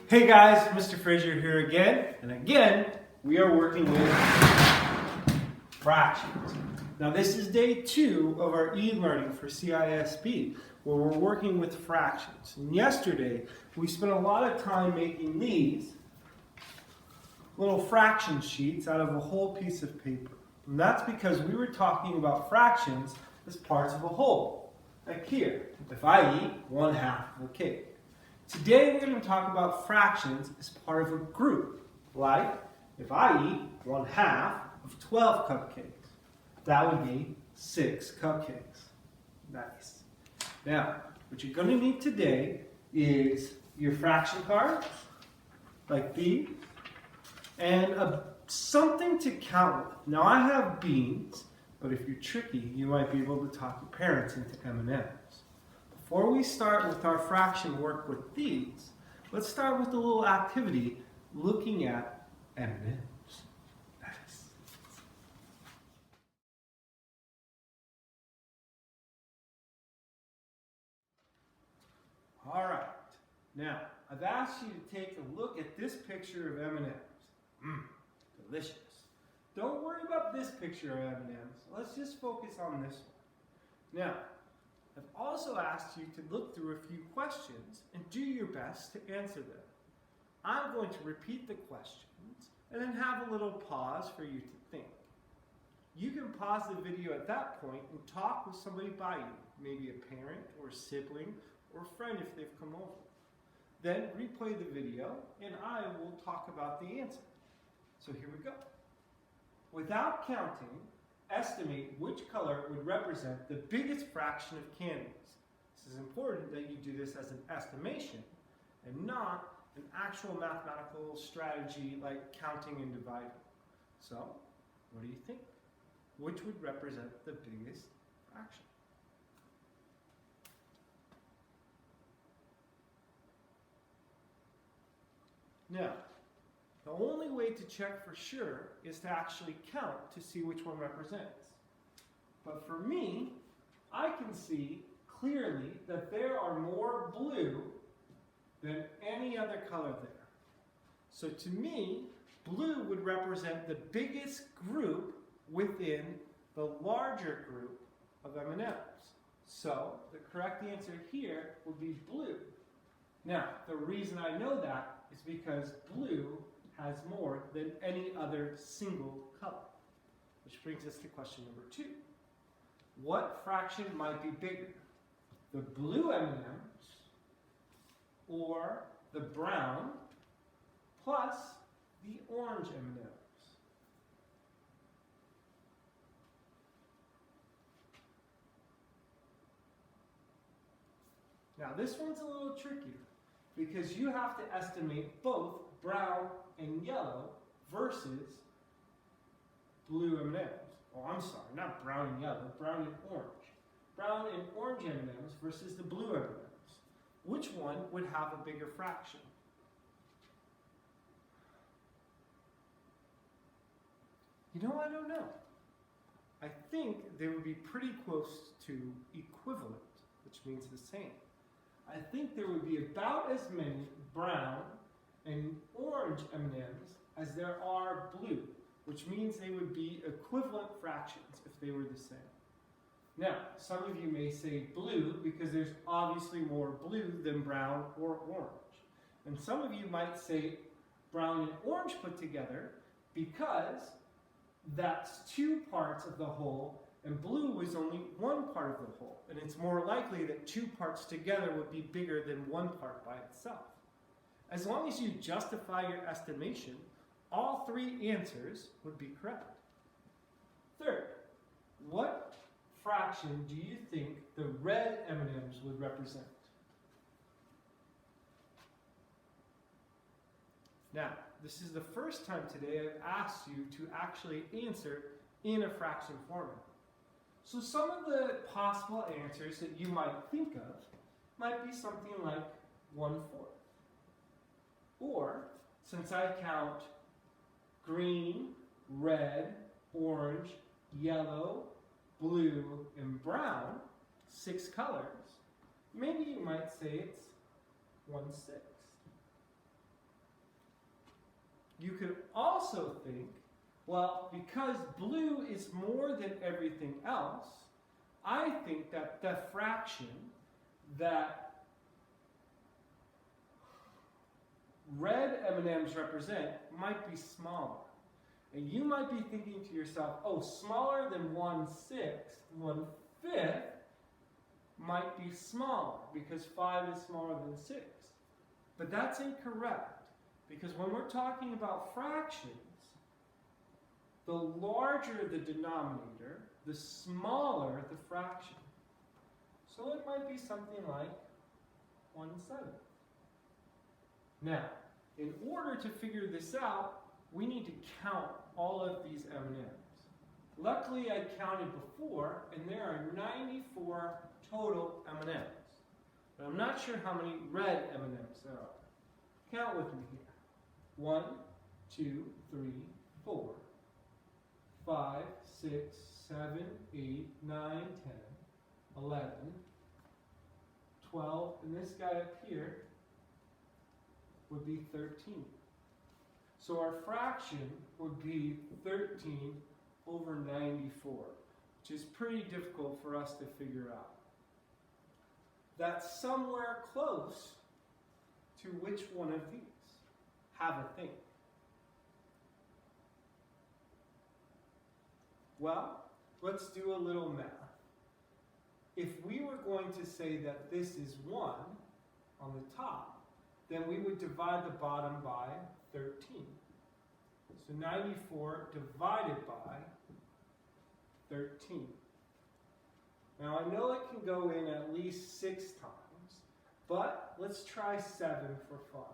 Hey guys, Mr. Frazer here again, and again, we are working with fractions. Now this is day 2 of our e-learning for CISB, where we're working with fractions. And yesterday, we spent a lot of time making these little fraction sheets out of a whole piece of paper. And that's because we were talking about fractions as parts of a whole. Like here, if I eat 1/2 of a cake. Today we're going to talk about fractions as part of a group, like if I eat 1/2 of 12 cupcakes, that would be 6 cupcakes. Nice. Now, what you're going to need today is your fraction cards, like these, and something to count with. Now I have beans, but if you're tricky, you might be able to talk your parents into M&Ms. Before we start with our fraction work with these, let's start with a little activity looking at M&Ms. Nice. All right. Now, I've asked you to take a look at this picture of M&Ms. Delicious. Don't worry about this picture of M&Ms. Let's just focus on this one. Now, I've also asked you to look through a few questions and do your best to answer them. I'm going to repeat the questions and then have a little pause for you to think. You can pause the video at that point and talk with somebody by you, maybe a parent or a sibling or a friend if they've come over. Then replay the video and I will talk about the answer. So here we go. Without counting, estimate which color would represent the biggest fraction of candies. This is important that you do this as an estimation and not an actual mathematical strategy like counting and dividing. So, what do you think? Which would represent the biggest fraction? Now, the only way to check for sure is to actually count to see which one represents. But for me, I can see clearly that there are more blue than any other color there. So to me, blue would represent the biggest group within the larger group of M&Ms. So the correct answer here would be blue. Now, the reason I know that is because blue has more than any other single color. Which brings us to question number 2. What fraction might be bigger? The blue M&Ms or the brown plus the orange M&Ms? Now this one's a little trickier because you have to estimate both brown and yellow versus blue M&Ms. Oh, I'm sorry, not brown and yellow, brown and orange. Brown and orange M&Ms versus the blue M&Ms. Which one would have a bigger fraction? You know, I don't know. I think they would be pretty close to equivalent, which means the same. I think there would be about as many brown and orange M&Ms as there are blue, which means they would be equivalent fractions if they were the same. Now, some of you may say blue because there's obviously more blue than brown or orange. And some of you might say brown and orange put together because that's 2 parts of the whole and blue is only 1 part of the whole. And it's more likely that 2 parts together would be bigger than 1 part by itself. As long as you justify your estimation, all 3 answers would be correct. Third, what fraction do you think the red M&Ms would represent? Now, this is the first time today I've asked you to actually answer in a fraction format. So some of the possible answers that you might think of might be something like 1/4. Or, since I count green, red, orange, yellow, blue, and brown, 6 colors, maybe you might say it's 1/6. You could also think, well, because blue is more than everything else, I think that the fraction that red M&Ms represent might be smaller. And you might be thinking to yourself, oh, smaller than 1/6, 1/5 might be smaller because 5 is smaller than 6. But that's incorrect, because when we're talking about fractions, the larger the denominator, the smaller the fraction. So it might be something like 1/7. Now, in order to figure this out, we need to count all of these M&Ms. Luckily, I counted before, and there are 94 total M&Ms. But I'm not sure how many red M&Ms there are. Count with me here. 1, 2, 3, 4, 5, 6, 7, 8, 9, 10, 11, 12, and this guy up here would be 13. So our fraction would be 13 over 94, which is pretty difficult for us to figure out. That's somewhere close to which one of these? Have a think. Well, let's do a little math. If we were going to say that this is 1 on the top, then we would divide the bottom by 13. So 94 divided by 13. Now I know it can go in at least 6 times, but let's try 7 for fun.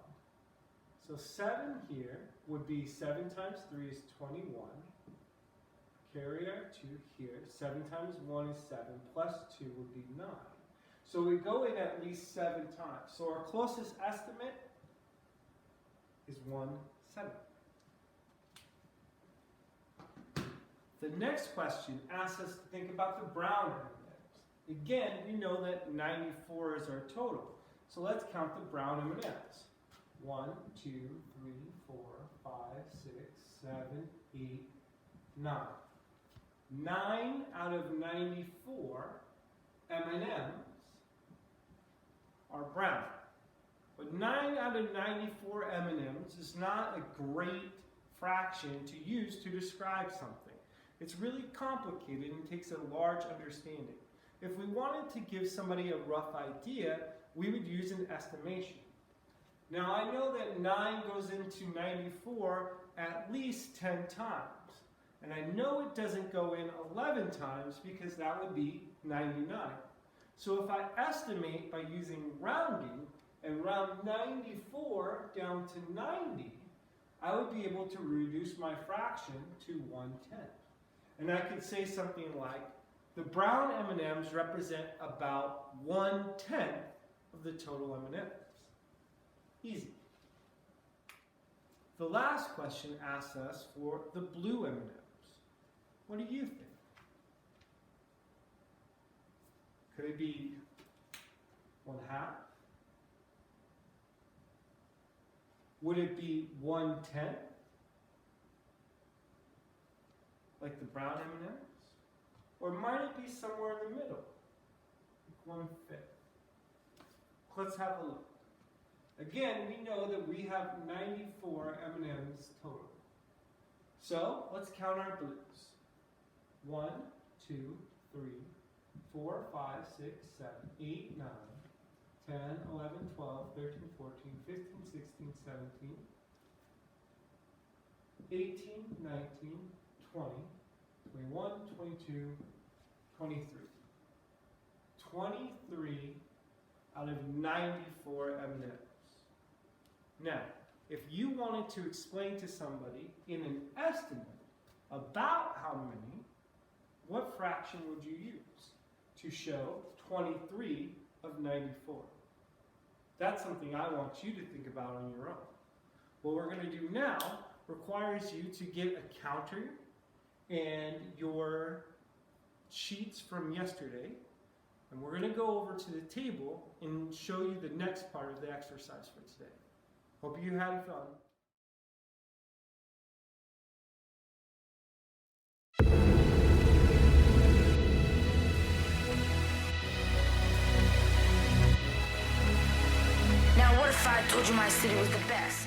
So 7 here would be 7 times 3 is 21. Carry our 2 here. 7 times 1 is 7, plus 2 would be 9. So we go in at least 7 times. So our closest estimate is 1/7. The next question asks us to think about the brown M&Ms. Again, we know that 94 is our total. So let's count the brown M&Ms. 1, 2, 3, 4, 5, 6, 7, 8, 9. 9 out of 94 M&Ms are brown. But 9 out of 94 M&Ms is not a great fraction to use to describe something. It's really complicated and takes a large understanding. If we wanted to give somebody a rough idea, we would use an estimation. Now I know that 9 goes into 94 at least 10 times. And I know it doesn't go in 11 times because that would be 99. So if I estimate by using rounding and round 94 down to 90, I would be able to reduce my fraction to 1/10. And I could say something like, the brown M&Ms represent about 1/10 of the total M&Ms. Easy. The last question asks us for the blue M&Ms. What do you think? Could it be 1/2? Would it be 1/10? Like the brown M&Ms? Or might it be somewhere in the middle? Like 1/5. Let's have a look. Again, we know that we have 94 M&Ms total. So let's count our blues. 1, 2, 3, 4, 5, 6, 7, 8, 9, 10, 11, 12, 13, 14, 15, 16, 17, 18, 19, 20, 21, 22, 23. 23 out of 94 M&Ms. Now, if you wanted to explain to somebody in an estimate about how many, what fraction would you use to show 23 of 94? That's something I want you to think about on your own. What we're going to do now requires you to get a counter and your sheets from yesterday, and we're going to go over to the table and show you the next part of the exercise for today. Hope you had fun. Now what if I told you my city was the best?